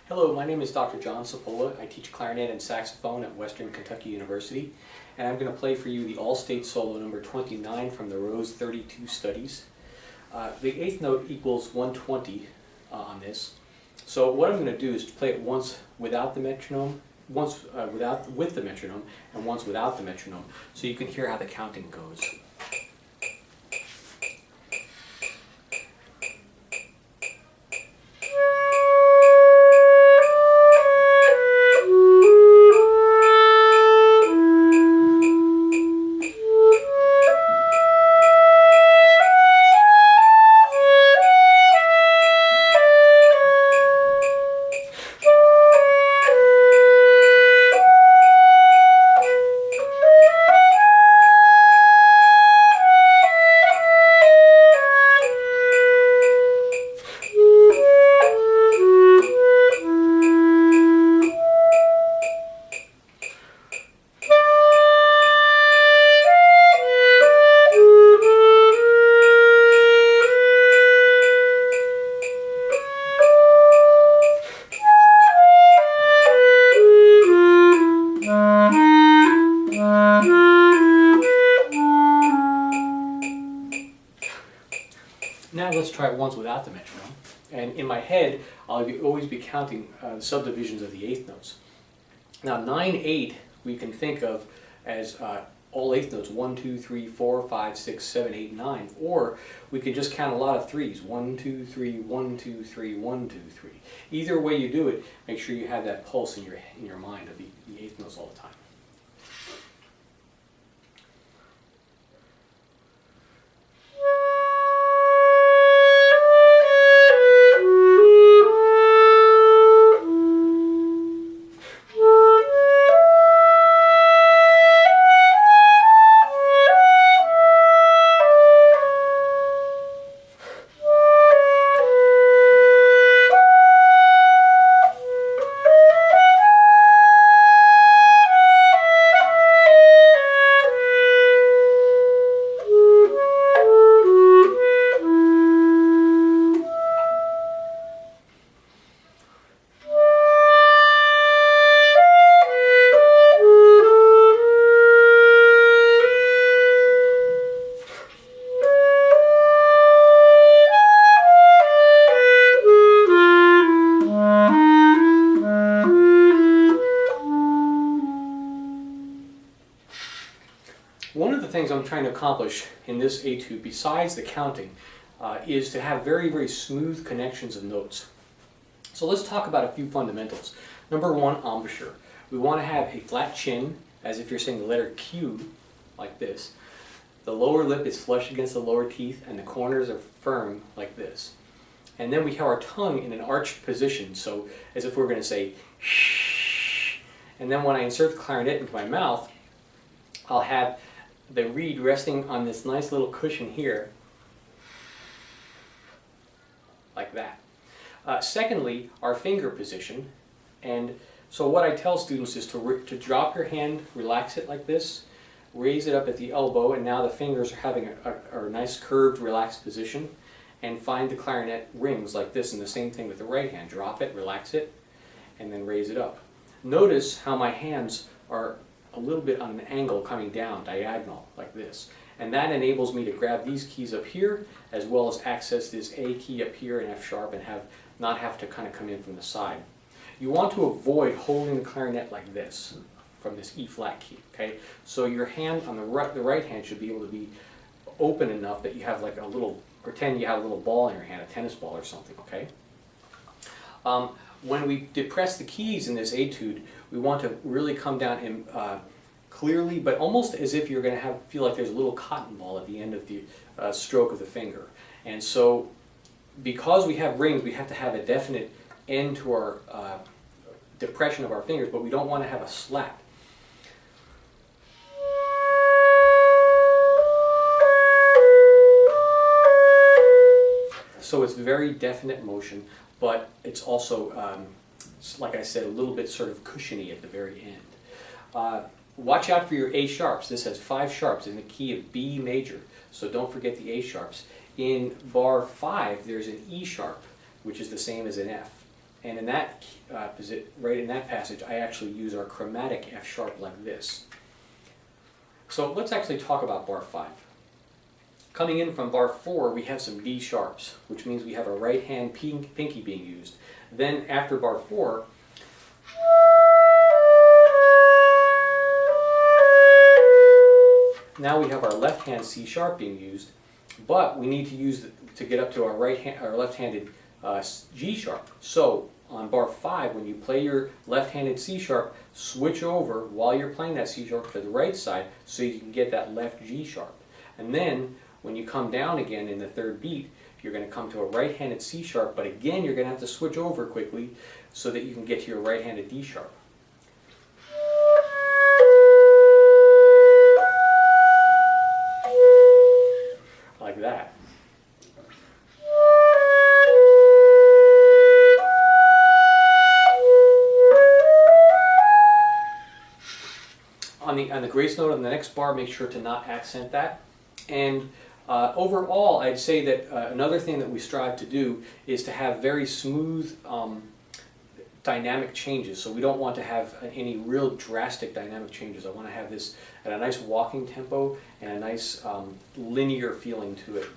Hello, my name is Dr. John Sapola. I teach clarinet and saxophone at Western Kentucky University, and I'm going to play for you the All-State Solo number 29 from the Rose 32 Studies. The eighth note equals 120 on this, so what I'm going to do is play it once without the metronome, once with the metronome, and once without the metronome, so you can hear how the counting goes. Now let's try it once without the metronome. And in my head, I'll always be counting subdivisions of the eighth notes. Now 9/8 we can think of as all eighth notes, 1, 2, 3, 4, 5, 6, 7, 8, 9. Or we can just count a lot of threes, 1, 2, 3, 1, 2, 3, 1, 2, 3. Either way you do it, make sure you have that pulse in your mind of the eighth notes all the time. One of the things I'm trying to accomplish in this etude, besides the counting, is to have very, very smooth connections of notes. So let's talk about a few fundamentals. Number one, embouchure. We want to have a flat chin, as if you're saying the letter Q, like this. The lower lip is flush against the lower teeth, and the corners are firm, like this. And then we have our tongue in an arched position, so as if we're going to say shh. And then when I insert the clarinet into my mouth, I'll have the reed resting on this nice little cushion here, like that. Secondly, our finger position. And so what I tell students is to drop your hand, relax it like this, raise it up at the elbow, and now the fingers are having a nice curved, relaxed position, and find the clarinet rings like this, and the same thing with the right hand. Drop it, relax it, and then raise it up. Notice how my hands are a little bit on an angle coming down, diagonal, like this. And that enables me to grab these keys up here, as well as access this A key up here and F sharp, and not have to kind of come in from the side. You want to avoid holding the clarinet like this, from this E flat key, okay? So your hand on the right hand should be able to be open enough that you have like a little, pretend you have a little ball in your hand, a tennis ball or something, okay? When we depress the keys in this etude, we want to really come down and clearly, but almost as if you're going to feel like there's a little cotton ball at the end of the stroke of the finger. And so, because we have rings, we have to have a definite end to our depression of our fingers, but we don't want to have a slap. So it's very definite motion, but it's also, like I said, a little bit sort of cushiony at the very end. Watch out for your A sharps. This has 5 sharps in the key of B major, so don't forget the A sharps. In bar 5, there's an E sharp, which is the same as an F. And in that right in that passage, I actually use our chromatic F sharp like this. So let's actually talk about bar 5. Coming in from bar 4, we have some D sharps, which means we have a right hand pinky being used. Then after bar 4, now we have our left hand C sharp being used, but we need to use to get up to our left-handed G sharp. So on bar 5, when you play your left-handed C sharp, switch over while you're playing that C sharp to the right side so you can get that left G sharp. And then when you come down again in the third beat, you're going to come to a right-handed C sharp, but again you're going to have to switch over quickly so that you can get to your right-handed D sharp. Like that. On the grace note on the next bar, make sure to not accent that. And overall, I'd say that another thing that we strive to do is to have very smooth dynamic changes. So we don't want to have any real drastic dynamic changes. I want to have this at a nice walking tempo and a nice linear feeling to it.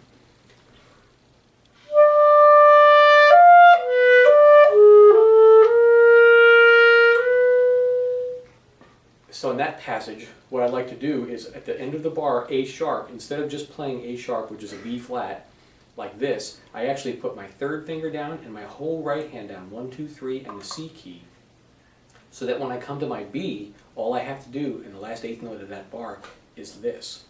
So in that passage, what I'd like to do is at the end of the bar, A sharp, instead of just playing A sharp, which is a B flat, like this, I actually put my third finger down and my whole right hand down, 1, 2, 3, and the C key, so that when I come to my B, all I have to do in the last eighth note of that bar is this.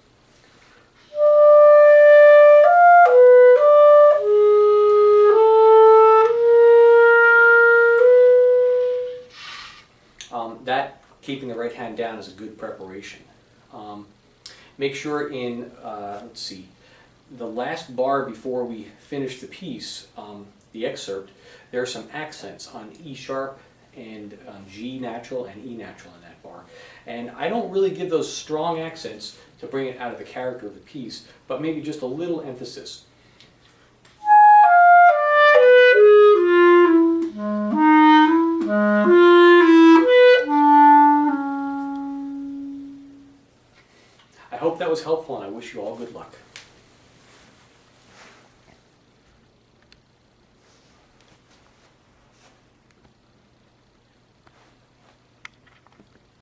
That keeping the right hand down is a good preparation. Make sure in, let's see, the last bar before we finish the piece, the excerpt, there are some accents on E sharp and G natural and E natural in that bar. And I don't really give those strong accents to bring it out of the character of the piece, but maybe just a little emphasis. I hope that was helpful, and I wish you all good luck.